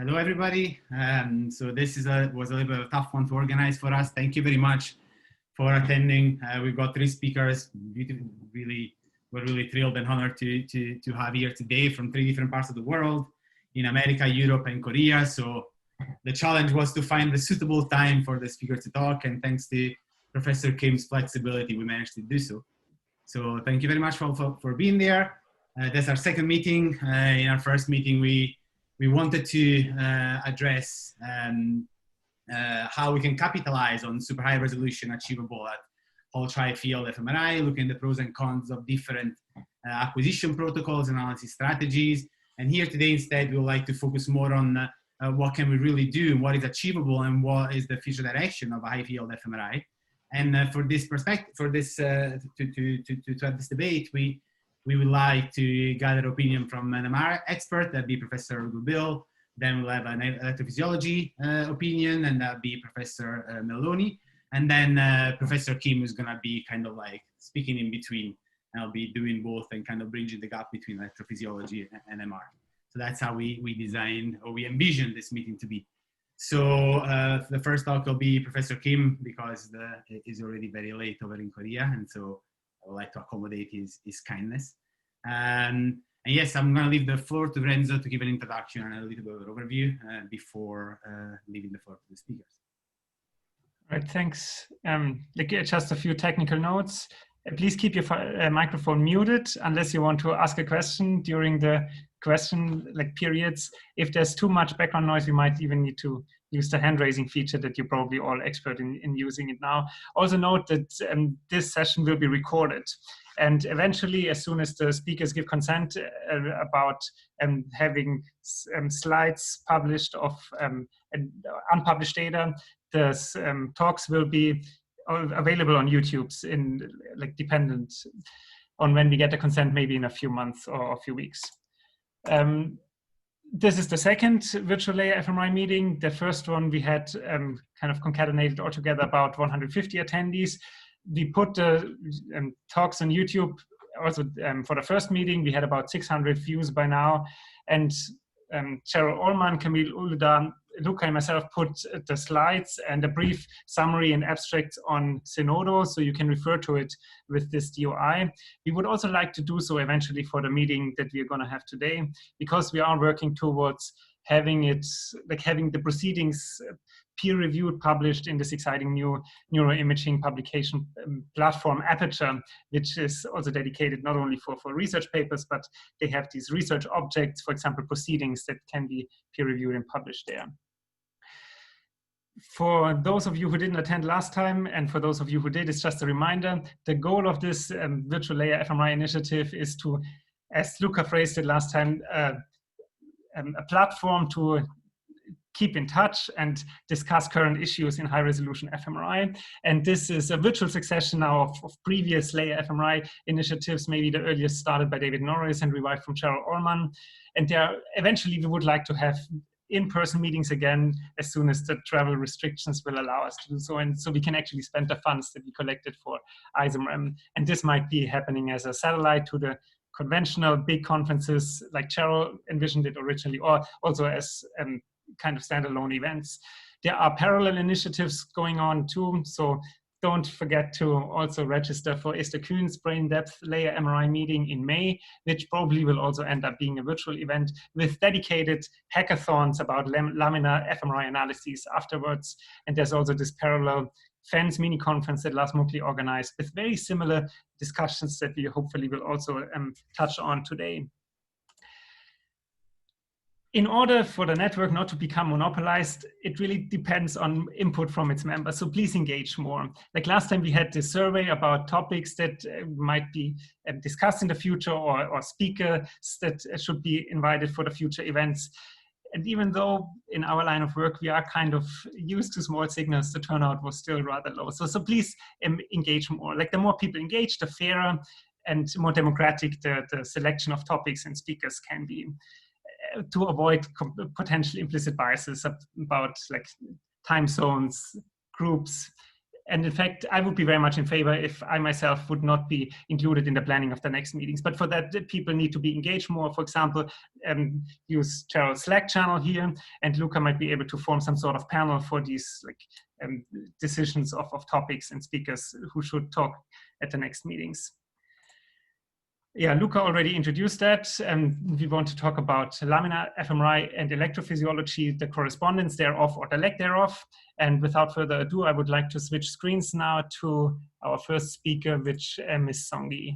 Hello, everybody. So this was a little bit of a tough one to organize for us. Thank you very much for attending. We've got 3 speakers. We're really thrilled and honored to have here today from 3 different parts of the world, in America, Europe, and Korea. So the challenge was to find the suitable time for the speaker to talk, and thanks to Professor Kim's flexibility, we managed to do so. So thank you very much for being there. That's our second meeting. In our first meeting, we wanted to address how we can capitalize on super high resolution achievable at whole tri-field fMRI, looking at the pros and cons of different acquisition protocols, analysis strategies. And here today, instead, we would like to focus more on what can we really do, what is achievable, and what is the future direction of a high field fMRI. And for this perspective, for this to have this debate, we would like to gather opinion from an MR expert, that'd be Professor Luca. Then we'll have an electrophysiology opinion, and that'd be Professor Meloni. And then Professor Kim is gonna be kind of like speaking in between. And I'll be doing both and kind of bridging the gap between electrophysiology and MR. So that's how we designed, or we envisioned this meeting to be. So the first talk will be Professor Kim, because it is already very late over in Korea, and so I would like to accommodate his kindness. And yes, I'm going to leave the floor to Renzo to give an introduction and a little bit of an overview before leaving the floor to the speakers. All right, thanks. Just a few technical notes. Please keep your microphone muted unless you want to ask a question during the question periods. If there's too much background noise, we might even need to use the hand raising feature that you're probably all expert in using it now. Also note that this session will be recorded. And eventually, as soon as the speakers give consent about having slides published of unpublished data, the talks will be available on YouTube dependent on when we get the consent, maybe in a few months or a few weeks. This is the second virtual layer fMRI meeting. The first one we had kind of concatenated altogether about 150 attendees. We put the talks on YouTube. Also for the first meeting, we had about 600 views by now. And Cheryl Allman, Camille Uluda, Luca and myself put the slides and a brief summary and abstract on Zenodo, so you can refer to it with this DOI. We would also like to do so eventually for the meeting that we're going to have today, because we are working towards having it, having the proceedings peer-reviewed, published in this exciting new neuroimaging publication platform, Aperture, which is also dedicated not only for research papers, but they have these research objects, for example, proceedings that can be peer-reviewed and published there. For those of you who didn't attend last time, and for those of you who did, it's just a reminder, the goal of this virtual layer fMRI initiative is to, as Luca phrased it last time, a platform to keep in touch and discuss current issues in high resolution fMRI. And this is a virtual succession now of previous layer fMRI initiatives, maybe the earliest started by David Norris and revived from Cheryl Allman. And there, eventually we would like to have in-person meetings again as soon as the travel restrictions will allow us to do so, and so we can actually spend the funds that we collected for ISMRM. And this might be happening as a satellite to the conventional big conferences like Cheryl envisioned it originally, or also as kind of standalone events. There are parallel initiatives going on too, so don't forget to also register for Esther Kuhn's Brain Depth Layer MRI meeting in May, which probably will also end up being a virtual event with dedicated hackathons about laminar fMRI analyses afterwards. And there's also this parallel FENS mini conference that Lars Muckli organized with very similar discussions that we hopefully will also touch on today. In order for the network not to become monopolized, it really depends on input from its members. So please engage more. Like last time we had this survey about topics that might be discussed in the future, or speakers that should be invited for the future events. And even though in our line of work, we are kind of used to small signals, the turnout was still rather low. So please engage more. Like the more people engage, the fairer and more democratic the selection of topics and speakers can be, to avoid potential implicit biases about like time zones, groups, And in fact, I would be very much in favor if I myself would not be included in the planning of the next meetings. But for that, people need to be engaged more. For example, use Gerald's Slack channel here, and Luca might be able to form some sort of panel for these decisions of topics and speakers who should talk at the next meetings. Yeah, Luca already introduced that. We want to talk about laminar fMRI and electrophysiology, the correspondence thereof or the lack thereof. And without further ado, I would like to switch screens now to our first speaker, which is Miss Songyi.